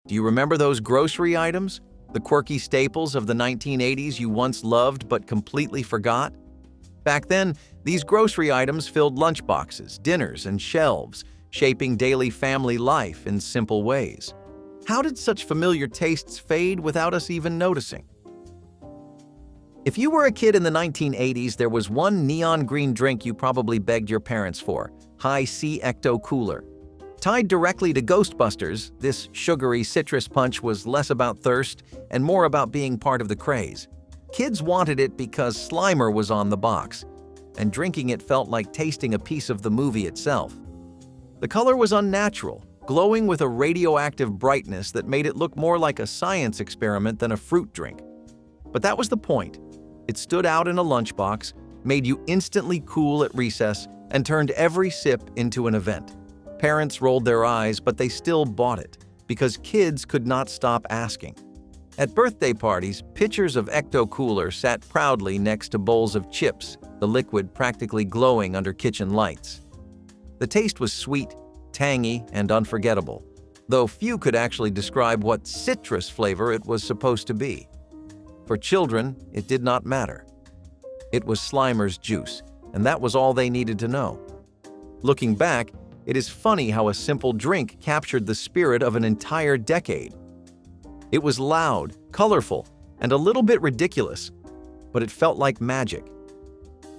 Do you remember those grocery items? The quirky staples of the 1980s you once loved but completely forgot? Back then, these grocery items filled lunchboxes, dinners, and shelves, shaping daily family life in simple ways. How did such familiar tastes fade without us even noticing? If you were a kid in the 1980s, there was one neon green drink you probably begged your parents for: High C Ecto Cooler. Tied directly to Ghostbusters, this sugary citrus punch was less about thirst and more about being part of the craze. Kids wanted it because Slimer was on the box, and drinking it felt like tasting a piece of the movie itself. The color was unnatural, glowing with a radioactive brightness that made it look more like a science experiment than a fruit drink. But that was the point. It stood out in a lunchbox, made you instantly cool at recess, and turned every sip into an event. Parents rolled their eyes, but they still bought it, because kids could not stop asking. At birthday parties, pitchers of Ecto Cooler sat proudly next to bowls of chips, the liquid practically glowing under kitchen lights. The taste was sweet, tangy, and unforgettable, though few could actually describe what citrus flavor it was supposed to be. For children, it did not matter. It was Slimer's juice, and that was all they needed to know. Looking back, it is funny how a simple drink captured the spirit of an entire decade. It was loud, colorful, and a little bit ridiculous, but it felt like magic.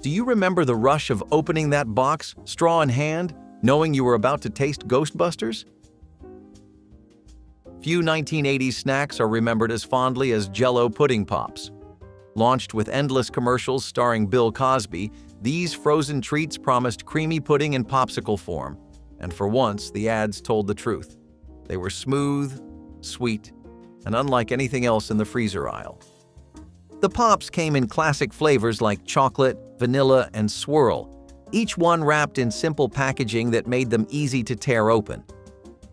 Do you remember the rush of opening that box, straw in hand, knowing you were about to taste Ghostbusters? Few 1980s snacks are remembered as fondly as Jell-O pudding pops. Launched with endless commercials starring Bill Cosby, these frozen treats promised creamy pudding in popsicle form. And for once, the ads told the truth. They were smooth, sweet, and unlike anything else in the freezer aisle. The pops came in classic flavors like chocolate, vanilla, and swirl, each one wrapped in simple packaging that made them easy to tear open.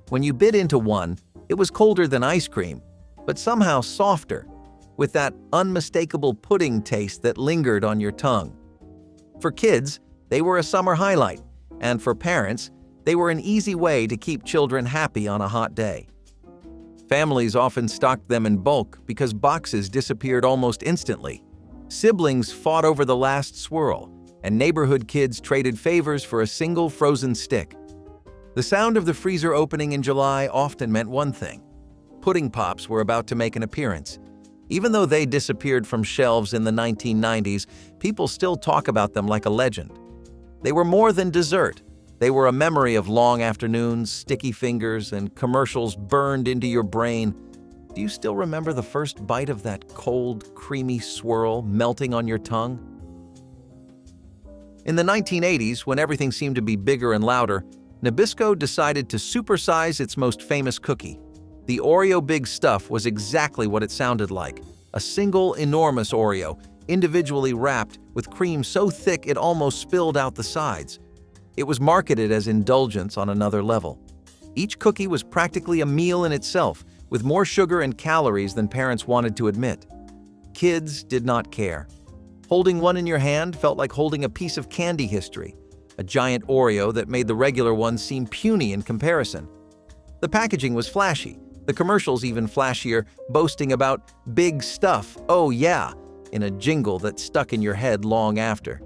When you bit into one, it was colder than ice cream, but somehow softer, with that unmistakable pudding taste that lingered on your tongue. For kids, they were a summer highlight, and for parents, they were an easy way to keep children happy on a hot day. Families often stocked them in bulk because boxes disappeared almost instantly. Siblings fought over the last swirl, and neighborhood kids traded favors for a single frozen stick. The sound of the freezer opening in July often meant one thing: pudding pops were about to make an appearance. Even though they disappeared from shelves in the 1990s, people still talk about them like a legend. They were more than dessert. They were a memory of long afternoons, sticky fingers, and commercials burned into your brain. Do you still remember the first bite of that cold, creamy swirl melting on your tongue? In the 1980s, when everything seemed to be bigger and louder, Nabisco decided to supersize its most famous cookie. The Oreo Big Stuff was exactly what it sounded like: a single enormous Oreo, individually wrapped with cream so thick it almost spilled out the sides. It was marketed as indulgence on another level. Each cookie was practically a meal in itself, with more sugar and calories than parents wanted to admit. Kids did not care. Holding one in your hand felt like holding a piece of candy history, a giant Oreo that made the regular ones seem puny in comparison. The packaging was flashy, the commercials even flashier, boasting about "big stuff, oh yeah," in a jingle that stuck in your head long after.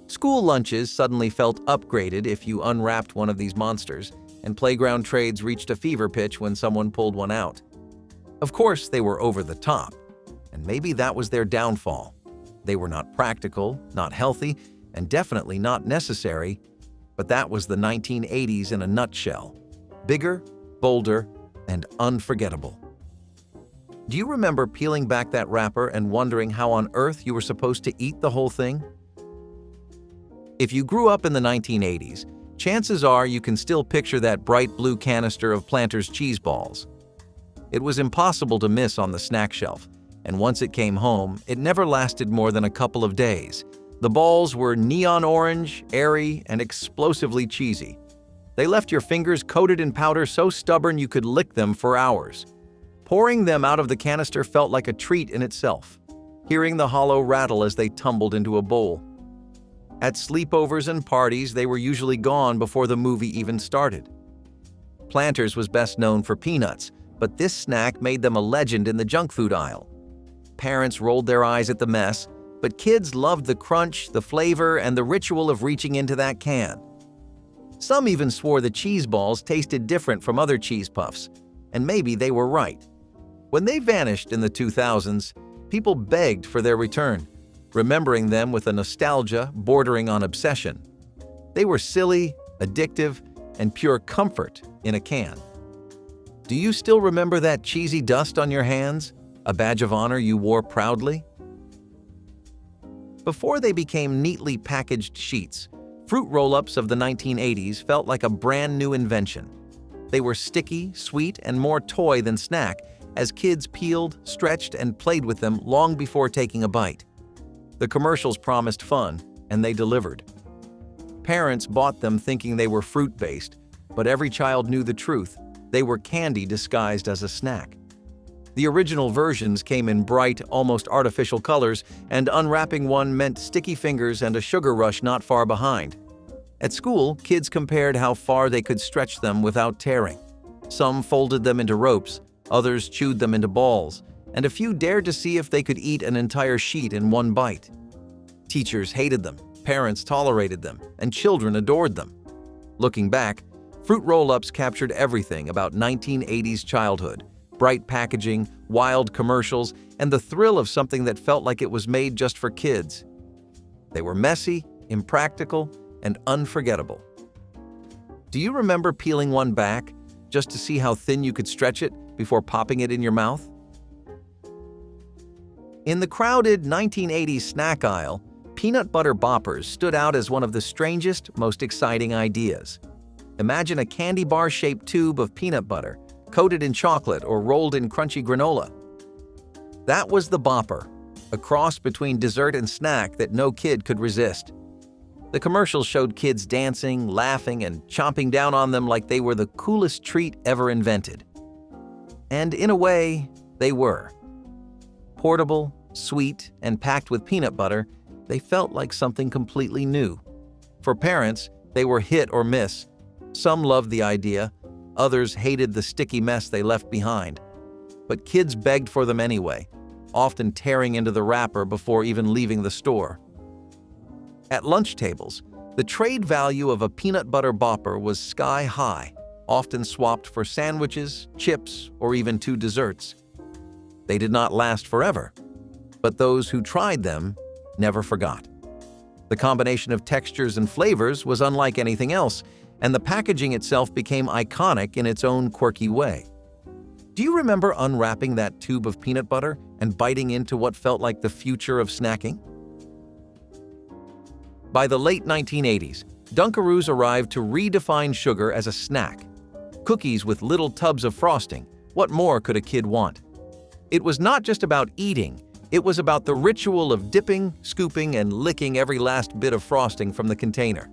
School lunches suddenly felt upgraded if you unwrapped one of these monsters, and playground trades reached a fever pitch when someone pulled one out. Of course, they were over the top, and maybe that was their downfall. They were not practical, not healthy, and definitely not necessary, but that was the 1980s in a nutshell. Bigger, bolder, and unforgettable. Do you remember peeling back that wrapper and wondering how on earth you were supposed to eat the whole thing? If you grew up in the 1980s, chances are you can still picture that bright blue canister of Planters cheese balls. It was impossible to miss on the snack shelf, and once it came home, it never lasted more than a couple of days. The balls were neon orange, airy, and explosively cheesy. They left your fingers coated in powder so stubborn you could lick them for hours. Pouring them out of the canister felt like a treat in itself, hearing the hollow rattle as they tumbled into a bowl. At sleepovers and parties, they were usually gone before the movie even started. Planters was best known for peanuts, but this snack made them a legend in the junk food aisle. Parents rolled their eyes at the mess, but kids loved the crunch, the flavor, and the ritual of reaching into that can. Some even swore the cheese balls tasted different from other cheese puffs, and maybe they were right. When they vanished in the 2000s, people begged for their return, remembering them with a nostalgia bordering on obsession. They were silly, addictive, and pure comfort in a can. Do you still remember that cheesy dust on your hands, a badge of honor you wore proudly? Before they became neatly packaged sheets, fruit roll-ups of the 1980s felt like a brand new invention. They were sticky, sweet, and more toy than snack, as kids peeled, stretched, and played with them long before taking a bite. The commercials promised fun, and they delivered. Parents bought them thinking they were fruit-based, but every child knew the truth. They were candy disguised as a snack. The original versions came in bright, almost artificial colors, and unwrapping one meant sticky fingers and a sugar rush not far behind. At school, kids compared how far they could stretch them without tearing. Some folded them into ropes, others chewed them into balls, and a few dared to see if they could eat an entire sheet in one bite. Teachers hated them, parents tolerated them, and children adored them. Looking back, fruit roll-ups captured everything about 1980s childhood: bright packaging, wild commercials, and the thrill of something that felt like it was made just for kids. They were messy, impractical, and unforgettable. Do you remember peeling one back just to see how thin you could stretch it before popping it in your mouth? In the crowded 1980s snack aisle, peanut butter boppers stood out as one of the strangest, most exciting ideas. Imagine a candy bar-shaped tube of peanut butter, coated in chocolate or rolled in crunchy granola. That was the bopper, a cross between dessert and snack that no kid could resist. The commercials showed kids dancing, laughing, and chomping down on them like they were the coolest treat ever invented. And in a way, they were. Portable, sweet, and packed with peanut butter, they felt like something completely new. For parents, they were hit or miss. Some loved the idea, others hated the sticky mess they left behind. But kids begged for them anyway, often tearing into the wrapper before even leaving the store. At lunch tables, the trade value of a peanut butter bopper was sky high, often swapped for sandwiches, chips, or even 2 desserts. They did not last forever, but those who tried them never forgot. The combination of textures and flavors was unlike anything else, and the packaging itself became iconic in its own quirky way. Do you remember unwrapping that tube of peanut butter and biting into what felt like the future of snacking? By the late 1980s, Dunkaroos arrived to redefine sugar as a snack. Cookies with little tubs of frosting, what more could a kid want? It was not just about eating, it was about the ritual of dipping, scooping, and licking every last bit of frosting from the container.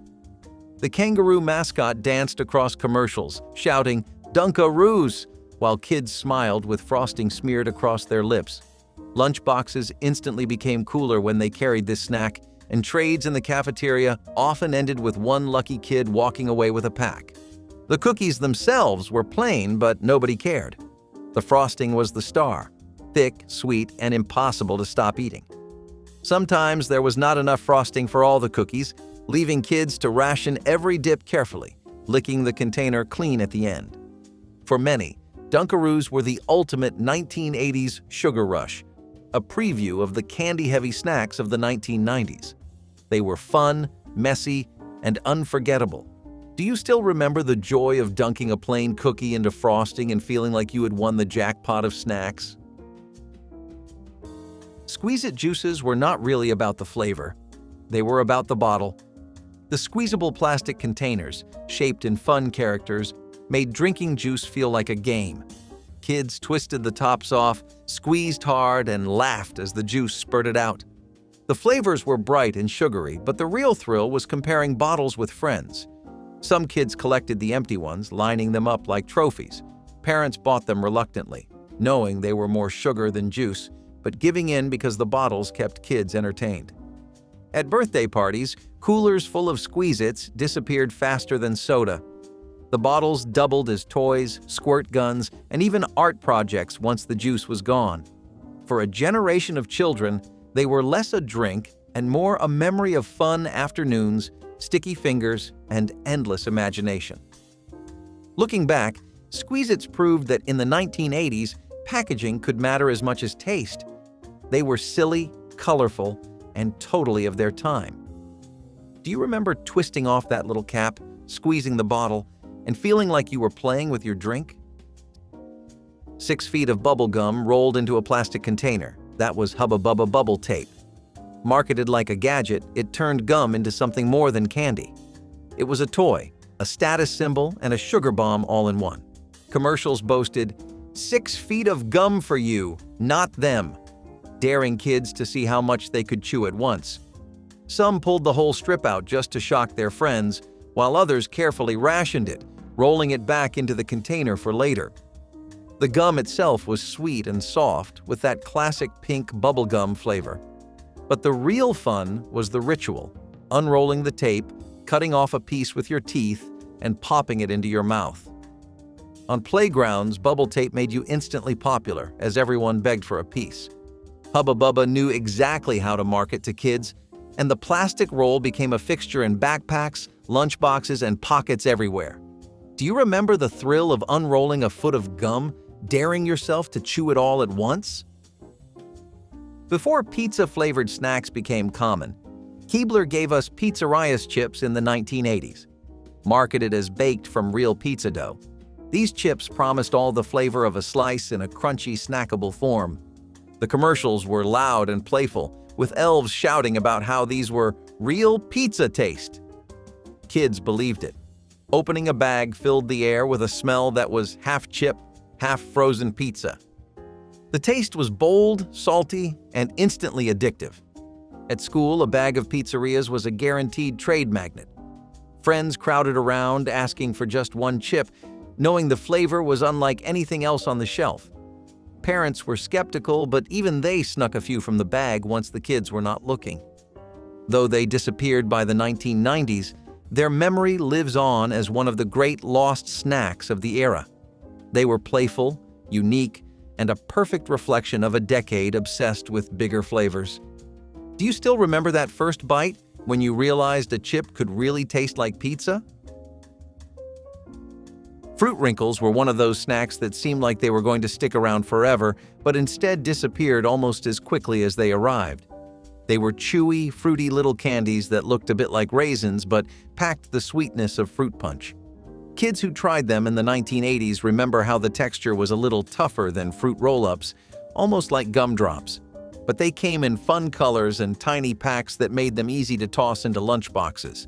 The kangaroo mascot danced across commercials, shouting, "Dunkaroos!" while kids smiled with frosting smeared across their lips. Lunchboxes instantly became cooler when they carried this snack, and trades in the cafeteria often ended with one lucky kid walking away with a pack. The cookies themselves were plain, but nobody cared. The frosting was the star, thick, sweet, and impossible to stop eating. Sometimes there was not enough frosting for all the cookies, leaving kids to ration every dip carefully, licking the container clean at the end. For many, Dunkaroos were the ultimate 1980s sugar rush, a preview of the candy-heavy snacks of the 1990s. They were fun, messy, and unforgettable. Do you still remember the joy of dunking a plain cookie into frosting and feeling like you had won the jackpot of snacks? Squeeze-It juices were not really about the flavor. They were about the bottle. The squeezable plastic containers, shaped in fun characters, made drinking juice feel like a game. Kids twisted the tops off, squeezed hard, and laughed as the juice spurted out. The flavors were bright and sugary, but the real thrill was comparing bottles with friends. Some kids collected the empty ones, lining them up like trophies. Parents bought them reluctantly, knowing they were more sugar than juice, but giving in because the bottles kept kids entertained. At birthday parties, coolers full of Squeeze-Its disappeared faster than soda. The bottles doubled as toys, squirt guns, and even art projects once the juice was gone. For a generation of children, they were less a drink and more a memory of fun afternoons, sticky fingers, and endless imagination. Looking back, Squeeze-Its proved that in the 1980s, packaging could matter as much as taste. They were silly, colorful, and totally of their time. Do you remember twisting off that little cap, squeezing the bottle, and feeling like you were playing with your drink? 6 feet of bubble gum rolled into a plastic container. That was Hubba Bubba Bubble Tape. Marketed like a gadget, it turned gum into something more than candy. It was a toy, a status symbol, and a sugar bomb all in one. Commercials boasted, "6 feet of gum for you, not them," daring kids to see how much they could chew at once. Some pulled the whole strip out just to shock their friends, while others carefully rationed it, rolling it back into the container for later. The gum itself was sweet and soft, with that classic pink bubblegum flavor. But the real fun was the ritual, unrolling the tape, cutting off a piece with your teeth, and popping it into your mouth. On playgrounds, bubble tape made you instantly popular, as everyone begged for a piece. Hubba Bubba knew exactly how to market to kids, and the plastic roll became a fixture in backpacks, lunchboxes, and pockets everywhere. Do you remember the thrill of unrolling a foot of gum, daring yourself to chew it all at once? Before pizza-flavored snacks became common, Keebler gave us Pizzaria's chips in the 1980s. Marketed as baked from real pizza dough, these chips promised all the flavor of a slice in a crunchy, snackable form. The commercials were loud and playful, with elves shouting about how these were real pizza taste. Kids believed it. Opening a bag filled the air with a smell that was half chip, half frozen pizza. The taste was bold, salty, and instantly addictive. At school, a bag of pizzerias was a guaranteed trade magnet. Friends crowded around, asking for just one chip, knowing the flavor was unlike anything else on the shelf. Parents were skeptical, but even they snuck a few from the bag once the kids were not looking. Though they disappeared by the 1990s, their memory lives on as one of the great lost snacks of the era. They were playful, unique, and a perfect reflection of a decade obsessed with bigger flavors. Do you still remember that first bite, when you realized a chip could really taste like pizza? Fruit Wrinkles were one of those snacks that seemed like they were going to stick around forever, but instead disappeared almost as quickly as they arrived. They were chewy, fruity little candies that looked a bit like raisins but packed the sweetness of fruit punch. Kids who tried them in the 1980s remember how the texture was a little tougher than fruit roll-ups, almost like gumdrops. But they came in fun colors and tiny packs that made them easy to toss into lunchboxes.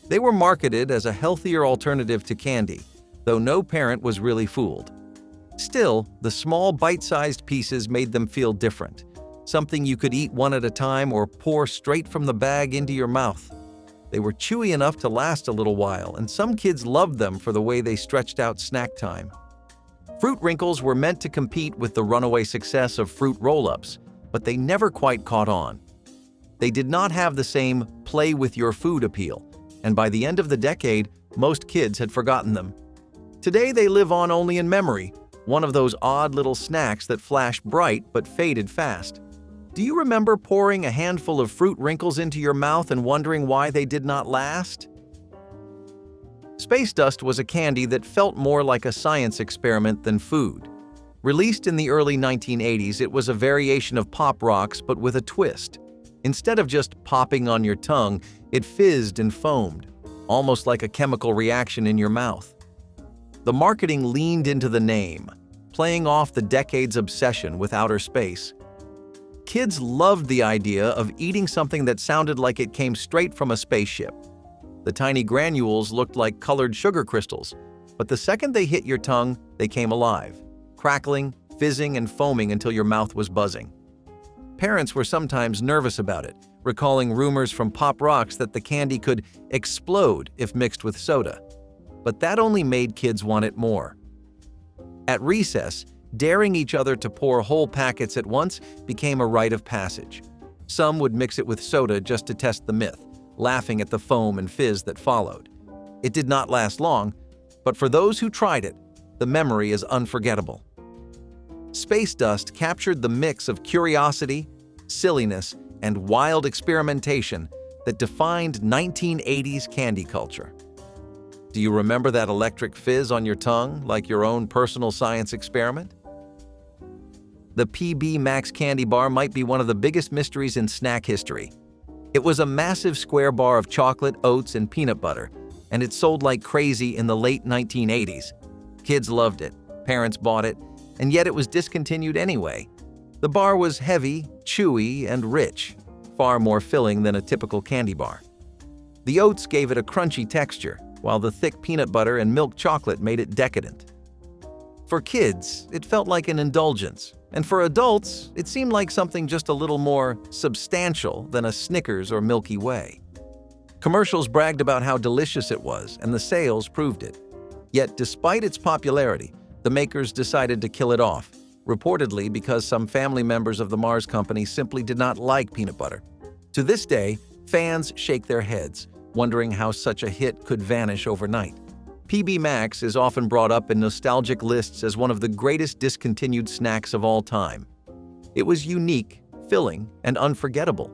They were marketed as a healthier alternative to candy, though no parent was really fooled. Still, the small bite-sized pieces made them feel different, something you could eat one at a time or pour straight from the bag into your mouth. They were chewy enough to last a little while, and some kids loved them for the way they stretched out snack time. Fruit Wrinkles were meant to compete with the runaway success of fruit roll-ups, but they never quite caught on. They did not have the same play-with-your-food appeal, and by the end of the decade, most kids had forgotten them. Today they live on only in memory, one of those odd little snacks that flashed bright but faded fast. Do you remember pouring a handful of Fruit Wrinkles into your mouth and wondering why they did not last? Space Dust was a candy that felt more like a science experiment than food. Released in the early 1980s, it was a variation of Pop Rocks but with a twist. Instead of just popping on your tongue, it fizzed and foamed, almost like a chemical reaction in your mouth. The marketing leaned into the name, playing off the decade's obsession with outer space. Kids loved the idea of eating something that sounded like it came straight from a spaceship. The tiny granules looked like colored sugar crystals, but the second they hit your tongue, they came alive, crackling, fizzing, and foaming until your mouth was buzzing. Parents were sometimes nervous about it, recalling rumors from Pop Rocks that the candy could explode if mixed with soda. But that only made kids want it more. At recess, daring each other to pour whole packets at once became a rite of passage. Some would mix it with soda just to test the myth, laughing at the foam and fizz that followed. It did not last long, But for those who tried it, the memory is unforgettable. Space dust captured the mix of curiosity, silliness, and wild experimentation that defined 1980s candy culture. Do you remember that electric fizz on your tongue, like your own personal science experiment? The PB Max candy bar might be one of the biggest mysteries in snack history. It was a massive square bar of chocolate, oats, and peanut butter, and it sold like crazy in the late 1980s. Kids loved it, parents bought it, and yet it was discontinued anyway. The bar was heavy, chewy, and rich, far more filling than a typical candy bar. The oats gave it a crunchy texture, while the thick peanut butter and milk chocolate made it decadent. For kids, it felt like an indulgence, and for adults, it seemed like something just a little more substantial than a Snickers or Milky Way. Commercials bragged about how delicious it was, and the sales proved it. Yet, despite its popularity, the makers decided to kill it off, reportedly because some family members of the Mars company simply did not like peanut butter. To this day, fans shake their heads, wondering how such a hit could vanish overnight. PB Max is often brought up in nostalgic lists as one of the greatest discontinued snacks of all time. It was unique, filling, and unforgettable.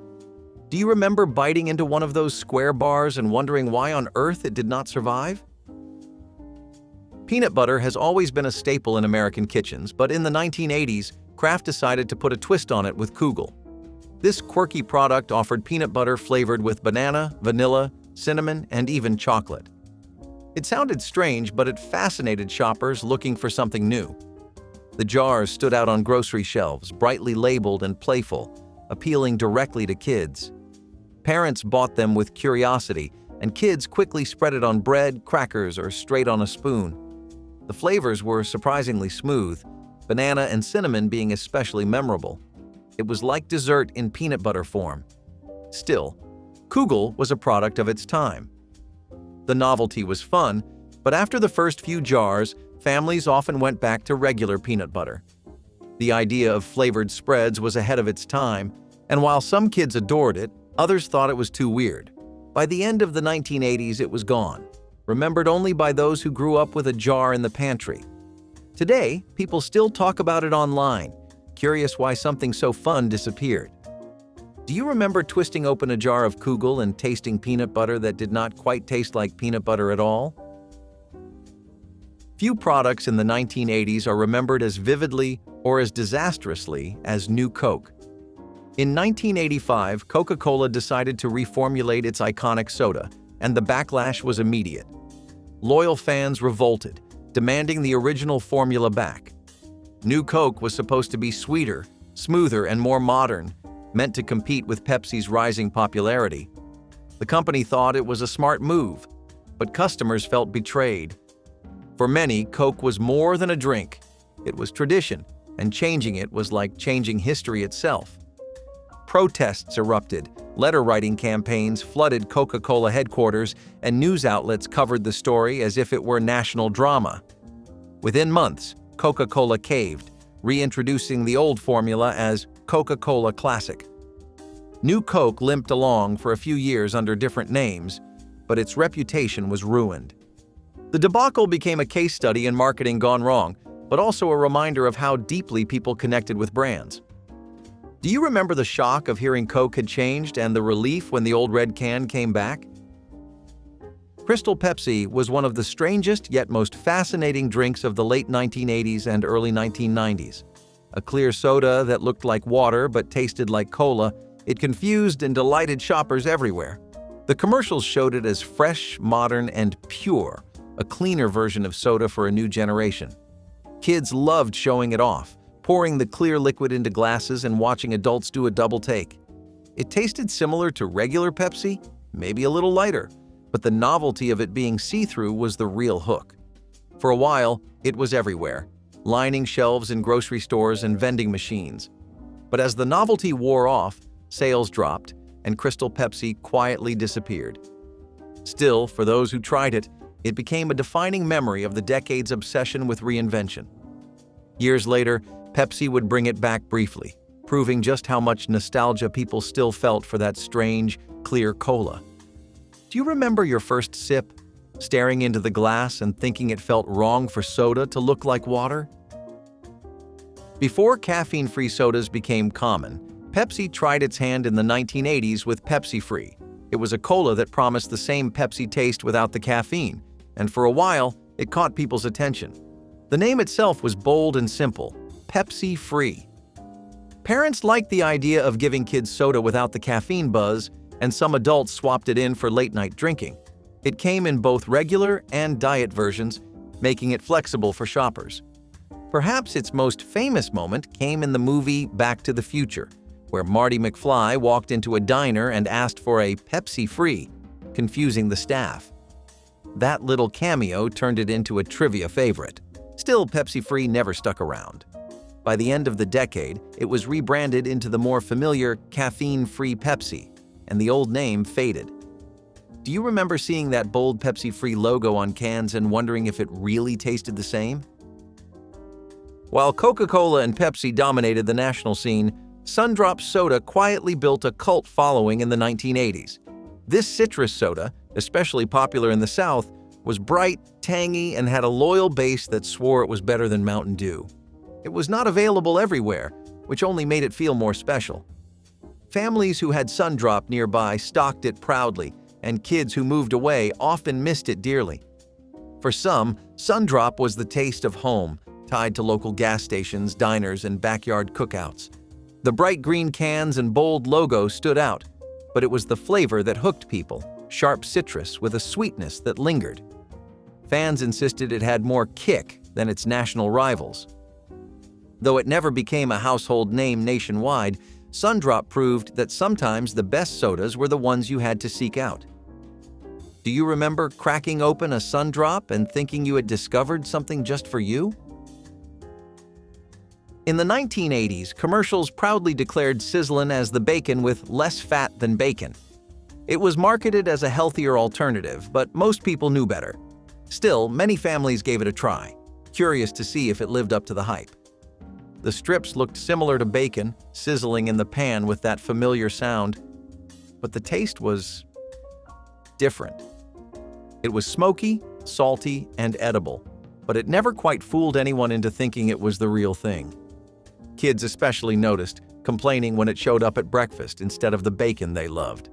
Do you remember biting into one of those square bars and wondering why on earth it did not survive? Peanut butter has always been a staple in American kitchens, but in the 1980s, Kraft decided to put a twist on it with Kugel. This quirky product offered peanut butter flavored with banana, vanilla, cinnamon, and even chocolate. It sounded strange, but it fascinated shoppers looking for something new. The jars stood out on grocery shelves, brightly labeled and playful, appealing directly to kids. Parents bought them with curiosity, and kids quickly spread it on bread, crackers, or straight on a spoon. The flavors were surprisingly smooth, banana and cinnamon being especially memorable. It was like dessert in peanut butter form. Still, Kugel was a product of its time. The novelty was fun, but after the first few jars, families often went back to regular peanut butter. The idea of flavored spreads was ahead of its time, and while some kids adored it, others thought it was too weird. By the end of the 1980s, it was gone, remembered only by those who grew up with a jar in the pantry. Today, people still talk about it online, curious why something so fun disappeared. Do you remember twisting open a jar of Kugel and tasting peanut butter that did not quite taste like peanut butter at all? Few products in the 1980s are remembered as vividly or as disastrously as New Coke. In 1985, Coca-Cola decided to reformulate its iconic soda, and the backlash was immediate. Loyal fans revolted, demanding the original formula back. New Coke was supposed to be sweeter, smoother, and more modern, meant to compete with Pepsi's rising popularity. The company thought it was a smart move, but customers felt betrayed. For many, Coke was more than a drink. It was tradition, and changing it was like changing history itself. Protests erupted, letter-writing campaigns flooded Coca-Cola headquarters, and news outlets covered the story as if it were national drama. Within months, Coca-Cola caved, reintroducing the old formula as Coca-Cola Classic. New Coke limped along for a few years under different names, but its reputation was ruined. The debacle became a case study in marketing gone wrong, but also a reminder of how deeply people connected with brands. Do you remember the shock of hearing Coke had changed and the relief when the old red can came back? Crystal Pepsi was one of the strangest yet most fascinating drinks of the late 1980s and early 1990s. A clear soda that looked like water but tasted like cola, it confused and delighted shoppers everywhere. The commercials showed it as fresh, modern, and pure, a cleaner version of soda for a new generation. Kids loved showing it off, pouring the clear liquid into glasses and watching adults do a double take. It tasted similar to regular Pepsi, maybe a little lighter, but the novelty of it being see-through was the real hook. For a while, it was everywhere, lining shelves in grocery stores and vending machines. But as the novelty wore off, sales dropped, and Crystal Pepsi quietly disappeared. Still, for those who tried it, it became a defining memory of the decade's obsession with reinvention. Years later, Pepsi would bring it back briefly, proving just how much nostalgia people still felt for that strange, clear cola. Do you remember your first sip? staring into the glass and thinking it felt wrong for soda to look like water? Before caffeine-free sodas became common, Pepsi tried its hand in the 1980s with Pepsi Free. It was a cola that promised the same Pepsi taste without the caffeine, and for a while, it caught people's attention. The name itself was bold and simple: Pepsi Free. Parents liked the idea of giving kids soda without the caffeine buzz, and some adults swapped it in for late-night drinking. It came in both regular and diet versions, making it flexible for shoppers. Perhaps its most famous moment came in the movie Back to the Future, where Marty McFly walked into a diner and asked for a Pepsi Free, confusing the staff. That little cameo turned it into a trivia favorite. Still, Pepsi Free never stuck around. By the end of the decade, it was rebranded into the more familiar caffeine-free Pepsi, and the old name faded. Do you remember seeing that bold Pepsi Free logo on cans and wondering if it really tasted the same? While Coca-Cola and Pepsi dominated the national scene, Sundrop Soda quietly built a cult following in the 1980s. This citrus soda, especially popular in the South, was bright, tangy, and had a loyal base that swore it was better than Mountain Dew. It was not available everywhere, which only made it feel more special. Families who had Sundrop nearby stocked it proudly, and kids who moved away often missed it dearly. For some, Sundrop was the taste of home, tied to local gas stations, diners, and backyard cookouts. The bright green cans and bold logo stood out, but it was the flavor that hooked people, sharp citrus with a sweetness that lingered. Fans insisted it had more kick than its national rivals. Though it never became a household name nationwide, Sundrop proved that sometimes the best sodas were the ones you had to seek out. Do you remember cracking open a Sundrop and thinking you had discovered something just for you? In the 1980s, commercials proudly declared Sizzlin' as the bacon with less fat than bacon. It was marketed as a healthier alternative, but most people knew better. Still, many families gave it a try, curious to see if it lived up to the hype. The strips looked similar to bacon, sizzling in the pan with that familiar sound, but the taste was different. It was smoky, salty, and edible, but it never quite fooled anyone into thinking it was the real thing. Kids especially noticed, complaining when it showed up at breakfast instead of the bacon they loved.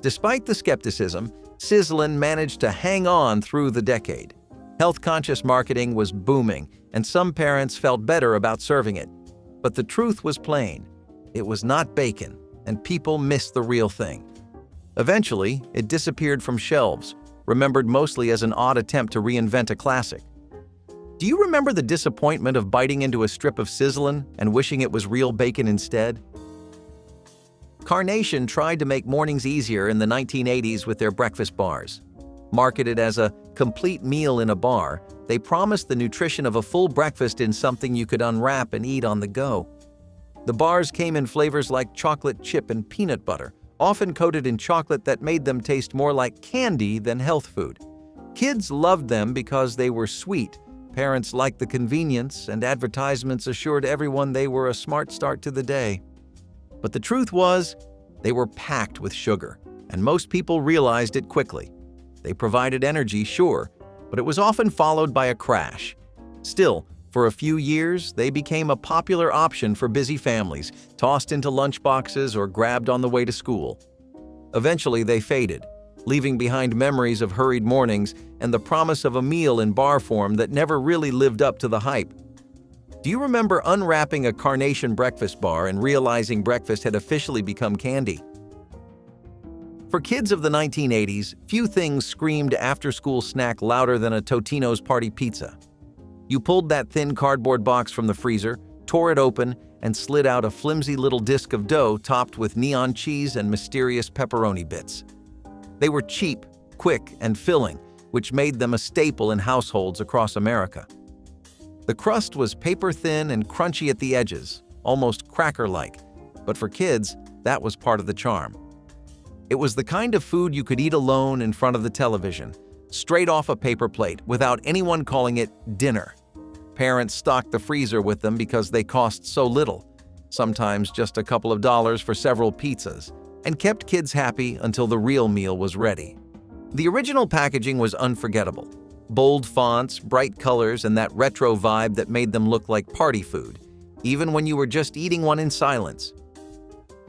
Despite the skepticism, Sizzlin' managed to hang on through the decade. Health-conscious marketing was booming, and some parents felt better about serving it. But the truth was plain. It was not bacon, and people missed the real thing. Eventually, it disappeared from shelves, remembered mostly as an odd attempt to reinvent a classic. Do you remember the disappointment of biting into a strip of Sizzlin' and wishing it was real bacon instead? Carnation tried to make mornings easier in the 1980s with their breakfast bars. Marketed as a complete meal in a bar, they promised the nutrition of a full breakfast in something you could unwrap and eat on the go. The bars came in flavors like chocolate chip and peanut butter, often coated in chocolate that made them taste more like candy than health food. Kids loved them because they were sweet. Parents liked the convenience, and advertisements assured everyone they were a smart start to the day. But the truth was, they were packed with sugar, and most people realized it quickly. They provided energy, sure, but it was often followed by a crash. Still, for a few years, they became a popular option for busy families, tossed into lunchboxes or grabbed on the way to school. Eventually, they faded, leaving behind memories of hurried mornings and the promise of a meal in bar form that never really lived up to the hype. Do you remember unwrapping a Carnation breakfast bar and realizing breakfast had officially become candy? For kids of the 1980s, few things screamed after-school snack louder than a Totino's Party Pizza. You pulled that thin cardboard box from the freezer, tore it open, and slid out a flimsy little disc of dough topped with neon cheese and mysterious pepperoni bits. They were cheap, quick, and filling, which made them a staple in households across America. The crust was paper-thin and crunchy at the edges, almost cracker-like, but for kids, that was part of the charm. It was the kind of food you could eat alone in front of the television, straight off a paper plate, without anyone calling it dinner. Parents stocked the freezer with them because they cost so little, sometimes just a couple of dollars for several pizzas, and kept kids happy until the real meal was ready. The original packaging was unforgettable. Bold fonts, bright colors, and that retro vibe that made them look like party food, even when you were just eating one in silence.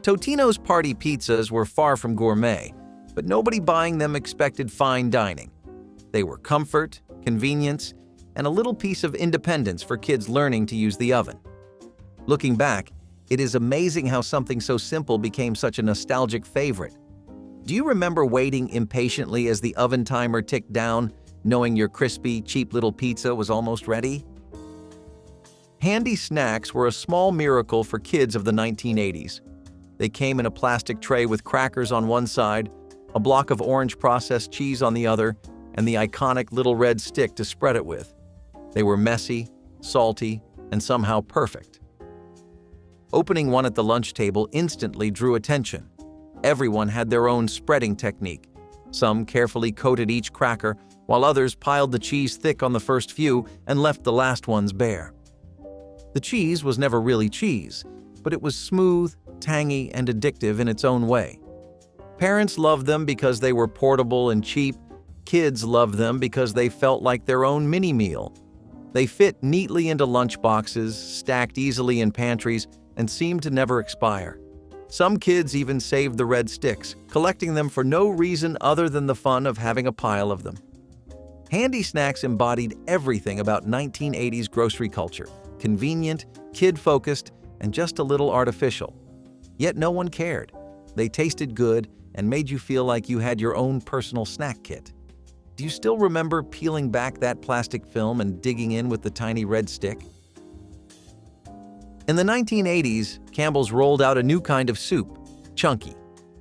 Totino's party pizzas were far from gourmet, but nobody buying them expected fine dining. They were comfort, convenience, and a little piece of independence for kids learning to use the oven. Looking back, it is amazing how something so simple became such a nostalgic favorite. Do you remember waiting impatiently as the oven timer ticked down, knowing your crispy, cheap little pizza was almost ready? Handy snacks were a small miracle for kids of the 1980s. They came in a plastic tray with crackers on one side, a block of orange processed cheese on the other, and the iconic little red stick to spread it with. They were messy, salty, and somehow perfect. Opening one at the lunch table instantly drew attention. Everyone had their own spreading technique. Some carefully coated each cracker, while others piled the cheese thick on the first few and left the last ones bare. The cheese was never really cheese, but it was smooth, tangy, and addictive in its own way. Parents loved them because they were portable and cheap. Kids loved them because they felt like their own mini-meal. They fit neatly into lunchboxes, stacked easily in pantries, and seemed to never expire. Some kids even saved the red sticks, collecting them for no reason other than the fun of having a pile of them. Handy snacks embodied everything about 1980s grocery culture: convenient, kid-focused, and just a little artificial. Yet no one cared. They tasted good and made you feel like you had your own personal snack kit. Do you still remember peeling back that plastic film and digging in with the tiny red stick? In the 1980s, Campbell's rolled out a new kind of soup, chunky.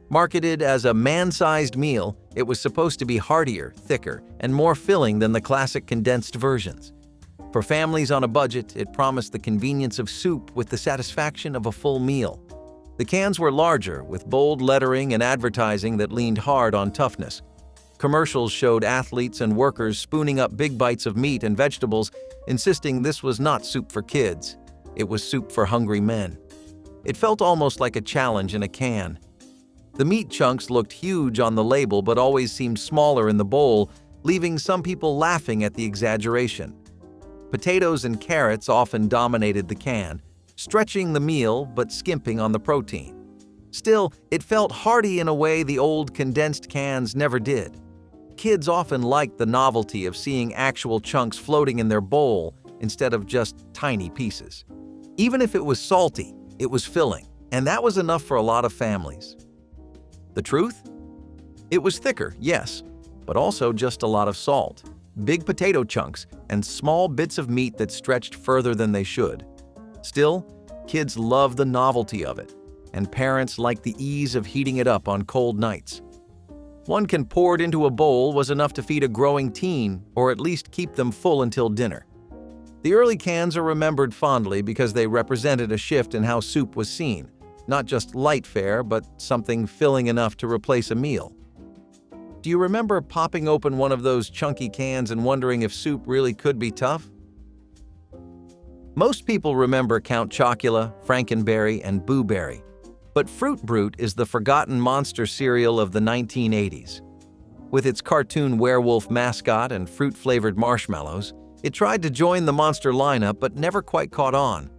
Marketed as a man-sized meal, it was supposed to be heartier, thicker, and more filling than the classic condensed versions. For families on a budget, it promised the convenience of soup with the satisfaction of a full meal. The cans were larger, with bold lettering and advertising that leaned hard on toughness. Commercials showed athletes and workers spooning up big bites of meat and vegetables, insisting this was not soup for kids. It was soup for hungry men. It felt almost like a challenge in a can. The meat chunks looked huge on the label but always seemed smaller in the bowl, leaving some people laughing at the exaggeration. Potatoes and carrots often dominated the can, stretching the meal but skimping on the protein. Still, it felt hearty in a way the old condensed cans never did. Kids often liked the novelty of seeing actual chunks floating in their bowl instead of just tiny pieces. Even if it was salty, it was filling, and that was enough for a lot of families. The truth? It was thicker, yes, but also just a lot of salt, big potato chunks, and small bits of meat that stretched further than they should. Still, kids loved the novelty of it, and parents liked the ease of heating it up on cold nights. One can pour it into a bowl was enough to feed a growing teen, or at least keep them full until dinner. The early cans are remembered fondly because they represented a shift in how soup was seen, not just light fare, but something filling enough to replace a meal. Do you remember popping open one of those chunky cans and wondering if soup really could be tough? Most people remember Count Chocula, Frankenberry, and Boo Berry, but Fruit Brute is the forgotten monster cereal of the 1980s. With its cartoon werewolf mascot and fruit-flavored marshmallows, it tried to join the monster lineup but never quite caught on.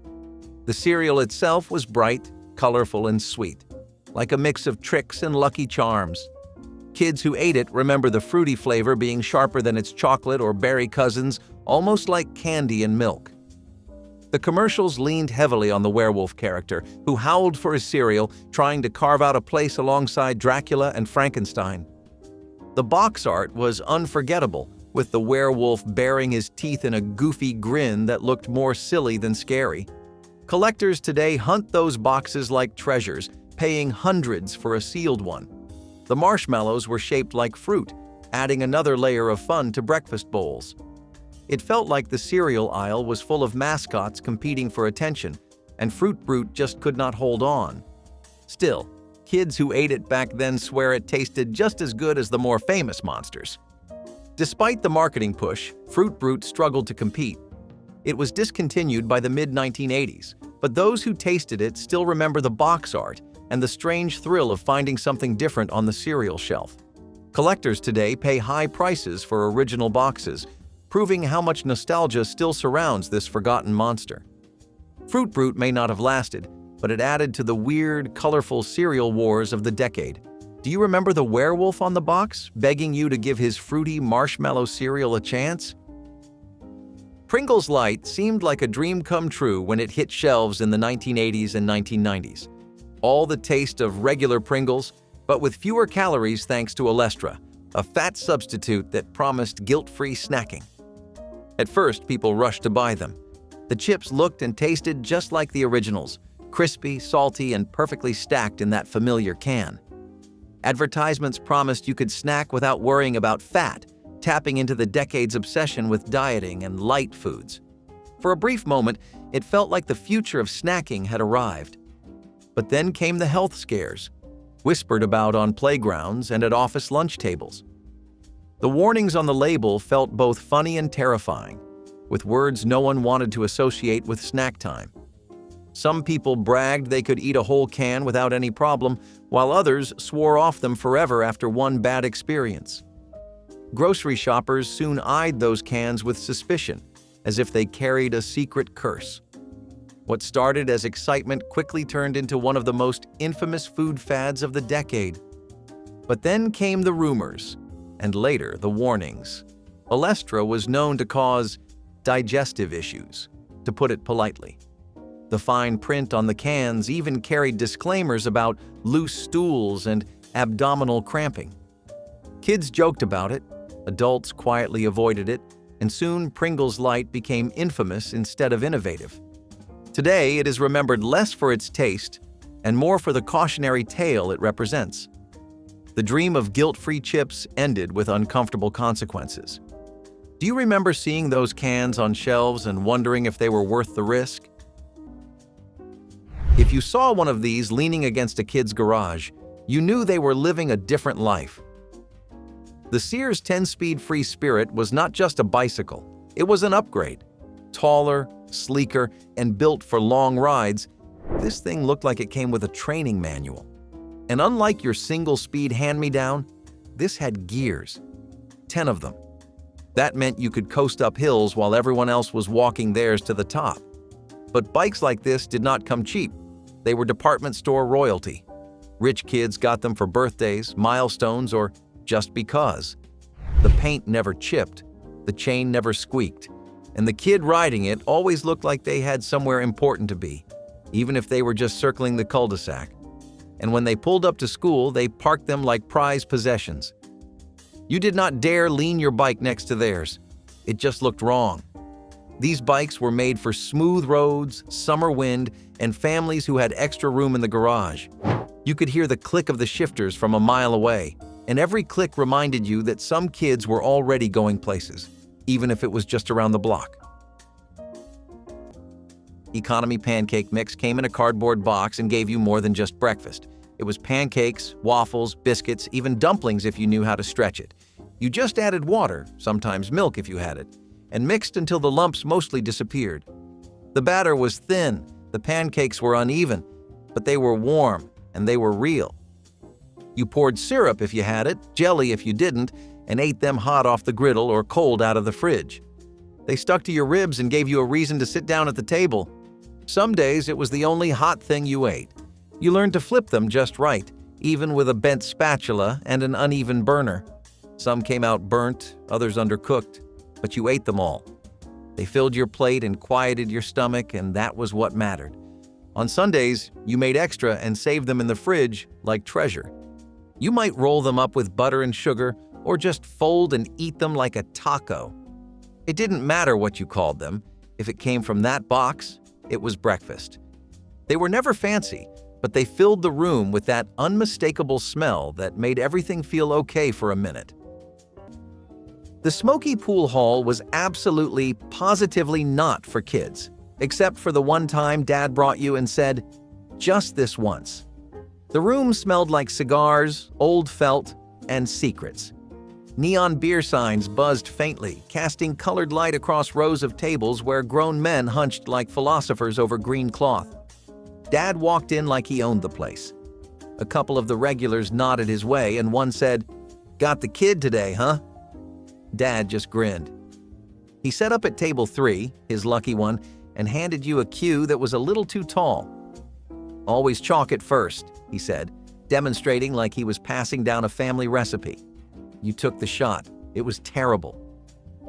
The cereal itself was bright, colorful, and sweet, like a mix of tricks and Lucky Charms. Kids who ate it remember the fruity flavor being sharper than its chocolate or berry cousins, almost like candy and milk. The commercials leaned heavily on the werewolf character, who howled for his cereal, trying to carve out a place alongside Dracula and Frankenstein. The box art was unforgettable, with the werewolf baring his teeth in a goofy grin that looked more silly than scary. Collectors today hunt those boxes like treasures, paying hundreds for a sealed one. The marshmallows were shaped like fruit, adding another layer of fun to breakfast bowls. It felt like the cereal aisle was full of mascots competing for attention, and Fruit Brute just could not hold on. Still, kids who ate it back then swear it tasted just as good as the more famous monsters. Despite the marketing push, Fruit Brute struggled to compete. It was discontinued by the mid-1980s, but those who tasted it still remember the box art and the strange thrill of finding something different on the cereal shelf. Collectors today pay high prices for original boxes, proving how much nostalgia still surrounds this forgotten monster. Fruit Brute may not have lasted, but it added to the weird, colorful cereal wars of the decade. Do you remember the werewolf on the box, begging you to give his fruity marshmallow cereal a chance? Pringles Light seemed like a dream come true when it hit shelves in the 1980s and 1990s. All the taste of regular Pringles, but with fewer calories thanks to Olestra, a fat substitute that promised guilt-free snacking. At first, people rushed to buy them. The chips looked and tasted just like the originals, crispy, salty, and perfectly stacked in that familiar can. Advertisements promised you could snack without worrying about fat, tapping into the decade's obsession with dieting and light foods. For a brief moment, it felt like the future of snacking had arrived. But then came the health scares, whispered about on playgrounds and at office lunch tables. The warnings on the label felt both funny and terrifying, with words no one wanted to associate with snack time. Some people bragged they could eat a whole can without any problem, while others swore off them forever after one bad experience. Grocery shoppers soon eyed those cans with suspicion, as if they carried a secret curse. What started as excitement quickly turned into one of the most infamous food fads of the decade. But then came the rumors, and later the warnings. Olestra was known to cause digestive issues, to put it politely. The fine print on the cans even carried disclaimers about loose stools and abdominal cramping. Kids joked about it, adults quietly avoided it, and soon Pringles Light became infamous instead of innovative. Today, it is remembered less for its taste and more for the cautionary tale it represents. The dream of guilt-free chips ended with uncomfortable consequences. Do you remember seeing those cans on shelves and wondering if they were worth the risk? If you saw one of these leaning against a kid's garage, you knew they were living a different life. The Sears 10-speed Free Spirit was not just a bicycle, it was an upgrade. Taller, sleeker, and built for long rides, this thing looked like it came with a training manual. And unlike your single-speed hand-me-down, this had gears. 10 of them. That meant you could coast up hills while everyone else was walking theirs to the top. But bikes like this did not come cheap. They were department store royalty. Rich kids got them for birthdays, milestones, or just because. The paint never chipped, the chain never squeaked, and the kid riding it always looked like they had somewhere important to be, even if they were just circling the cul-de-sac. And when they pulled up to school, they parked them like prized possessions. You did not dare lean your bike next to theirs. It just looked wrong. These bikes were made for smooth roads, summer wind, and families who had extra room in the garage. You could hear the click of the shifters from a mile away, and every click reminded you that some kids were already going places, even if it was just around the block. Economy pancake mix came in a cardboard box and gave you more than just breakfast. It was pancakes, waffles, biscuits, even dumplings if you knew how to stretch it. You just added water, sometimes milk if you had it, and mixed until the lumps mostly disappeared. The batter was thin, the pancakes were uneven, but they were warm and they were real. You poured syrup if you had it, jelly if you didn't, and ate them hot off the griddle or cold out of the fridge. They stuck to your ribs and gave you a reason to sit down at the table. Some days it was the only hot thing you ate. You learned to flip them just right, even with a bent spatula and an uneven burner. Some came out burnt, others undercooked, but you ate them all. They filled your plate and quieted your stomach, and that was what mattered. On Sundays, you made extra and saved them in the fridge like treasure. You might roll them up with butter and sugar, or just fold and eat them like a taco. It didn't matter what you called them. If it came from that box, it was breakfast. They were never fancy, but they filled the room with that unmistakable smell that made everything feel okay for a minute. The smoky pool hall was absolutely, positively not for kids, except for the one time Dad brought you and said, "Just this once." The room smelled like cigars, old felt, and secrets. Neon beer signs buzzed faintly, casting colored light across rows of tables where grown men hunched like philosophers over green cloth. Dad walked in like he owned the place. A couple of the regulars nodded his way, and one said, Got the kid today, huh? Dad just grinned. He sat up at table 3, his lucky one, and handed you a cue that was a little too tall. Always chalk it first, he said, demonstrating like he was passing down a family recipe. You took the shot. It was terrible.